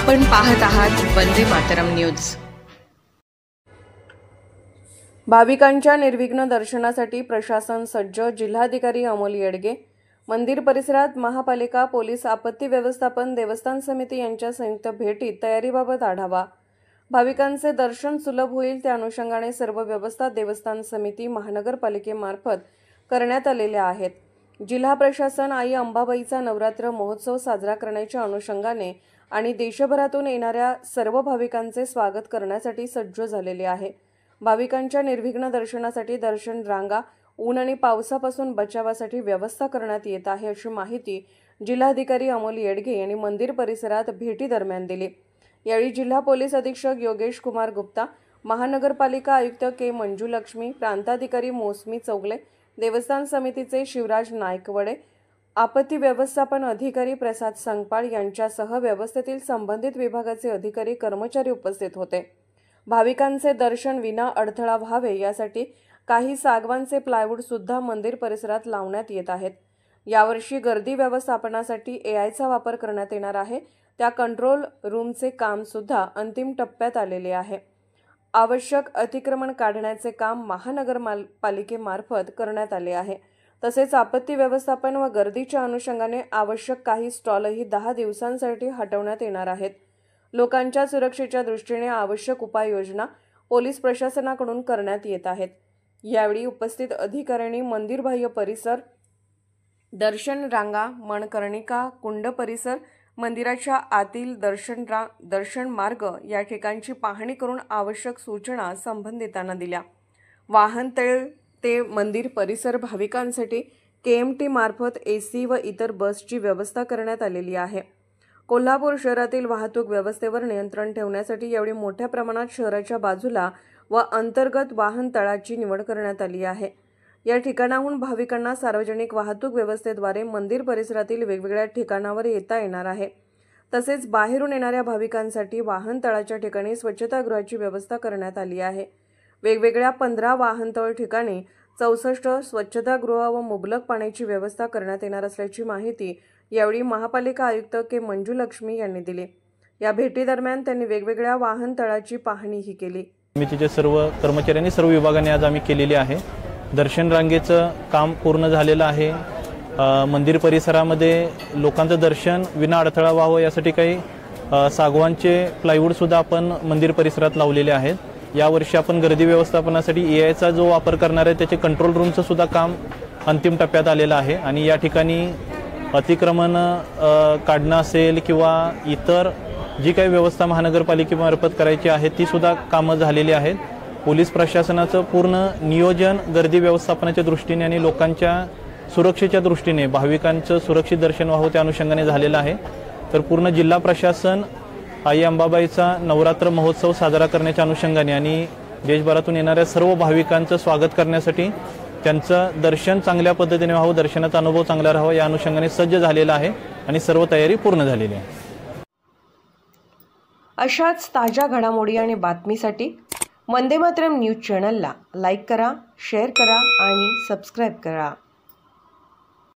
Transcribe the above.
आपण पाहत आहात वंदे मातरम न्यूज। भाविकांच्या निर्विघ्न दर्शनासाठी प्रशासन सज्ज। जिल्हाधिकारी अमोल येडगे। मंदिर परिसरात महापालिका, पोलीस, आपत्ती व्यवस्थापन, देवस्थान समिती यांच्या संयुक्त भेटीत तयारीबाबत आढावा। भाविकांचे दर्शन सुलभ होईल त्या अनुषंगाने सर्व व्यवस्था देवस्थान समिती, महानगरपालिकेमार्फत करण्यात आलेल्या आहेत। जिल्हा प्रशासन आई अंबाबाईचा नवरात्र महोत्सव साजरा करण्याच्या अनुषंगाने आणि देशभरातून येणाऱ्या सर्व भाविकांचे स्वागत करण्यासाठी सज्ज झालेले आहे। भाविकांच्या निर्विघ्न दर्शनासाठी दर्शन रांगा, ऊन आणि पावसापासून बचावासाठी व्यवस्था करण्यात येत आहे, अशी माहिती जिल्हाधिकारी अमोल येडगे यांनी मंदिर परिसरात भेटी दरम्यान दिली। यावेळी जिल्हा पोलीस अधीक्षक योगेश कुमार गुप्ता, महानगरपालिका आयुक्त के मंजुलक्ष्मी, प्रांताधिकारी मौसमी चौगले, देवस्थान समितीचे शिवराज नायकवडे, आपत्ती व्यवस्थापन अधिकारी प्रसाद संगपाळ यांच्यासह व्यवस्थेतील संबंधित विभागाचे अधिकारी कर्मचारी उपस्थित होते। भाविकांचे दर्शन विना अडथळा व्हावे यासाठी काही सागवानचे प्लायवूड सुद्धा मंदिर परिसरात लावण्यात येत आहेत। यावर्षी गर्दी व्यवस्थापनासाठी एआयचा वापर करण्यात येणार आहे। त्या कंट्रोल रूमचे काम सुद्धा अंतिम टप्प्यात आलेले आहे। आवश्यक अतिक्रमण काढण्याचे काम महानगरपालिकेमार्फत करण्यात आले आहे। तसेच आपत्ती व्यवस्थापन व गर्दीच्या अनुषंगाने आवश्यक काही स्टॉलही 10 दिवसांसाठी हटवण्यात येणार आहेत। लोकांच्या सुरक्षेच्या दृष्टीने आवश्यक उपाययोजना पोलीस प्रशासनाकडून करण्यात येत आहेत। यावेळी उपस्थित अधिकाऱ्यांनी मंदिर बाह्य परिसर, दर्शन रांगा, मणकर्णिका, कुंड परिसर, मंदिराच्या आतील दर्शन मार्ग या ठिकाणची पाहणी करून आवश्यक सूचना संबंधितांना दिल्या। वाहनतळ ते मंदिर परिसर भाविकांसाठी KMT मार्फत AC व इतर बसची व्यवस्था करण्यात आलेली आहे। कोल्हापूर शहरातील वाहतूक व्यवस्थेवर नियंत्रण ठेवण्यासाठी यावेळी मोठ्या प्रमाणात शहराच्या बाजूला व अंतर्गत वाहनतळाची निवड करण्यात आली आहे। या ठिकाणाहून भाविकांना सार्वजनिक वाहतूक व्यवस्थेद्वारे मंदिर परिसरातील वेगवेगळ्या ठिकाणावर येता येणार आहे। तसेच बाहेरून येणाऱ्या भाविकांसाठी वाहनतळाच्या ठिकाणी स्वच्छतागृहाची व्यवस्था करण्यात आली आहे। वेगवेगळ्या 15 वाहनतळ ठिकाणी 64 स्वच्छतागृह व मुबलक पाण्याची व्यवस्था करण्यात येणार असल्याची माहिती यावेळी महापालिका आयुक्त के मंजुलक्ष्मी यांनी दिली। या भेटीदरम्यान त्यांनी वेगवेगळ्या वाहनतळाची पाहणीही केली। समितीचे सर्व कर्मचाऱ्यांनी सर्व विभागांनी आज आम्ही केलेले आहे। दर्शन रांगेचं काम पूर्ण झालेलं आहे। मंदिर परिसरामध्ये लोकांचं दर्शन विना अडथळा व्हावं यासाठी काही सागवानचे प्लायवूड सुद्धा आपण मंदिर परिसरात लावलेले आहेत। यावर्षी आपण गर्दी व्यवस्थापनासाठी एआयचा जो वापर करणार आहे त्याचे कंट्रोल रूमचं सुद्धा काम अंतिम टप्प्यात आलेलं आहे आणि या ठिकाणी अतिक्रमण काढणं असेल किंवा इतर जी काही व्यवस्था महानगरपालिकेमार्फत करायची आहे ती सुद्धा कामं झालेली आहेत। पोलीस प्रशासनाचं पूर्ण नियोजन गर्दी व्यवस्थापनाच्या दृष्टीने आणि लोकांच्या सुरक्षेच्या दृष्टीने भाविकांचं सुरक्षित दर्शन व्हावं त्या अनुषंगाने झालेलं आहे। तर पूर्ण जिल्हा प्रशासन आई अंबाबाईचा नवरात्र महोत्सव साजरा करण्याच्या अनुषंगाने आणि देशभरातून येणाऱ्या सर्व भाविकांचं स्वागत करण्यासाठी त्यांचं दर्शन चांगल्या पद्धतीने व्हावं, दर्शनाचा अनुभव चांगला राहावा या अनुषंगाने सज्ज झालेला आहे आणि सर्व तयारी पूर्ण झालेली आहे। अशाच ताज्या घडामोडी आणि बातमीसाठी वंदे मातरम न्यूज चॅनलला लाईक करा, शेअर करा आणि सबस्क्राईब करा।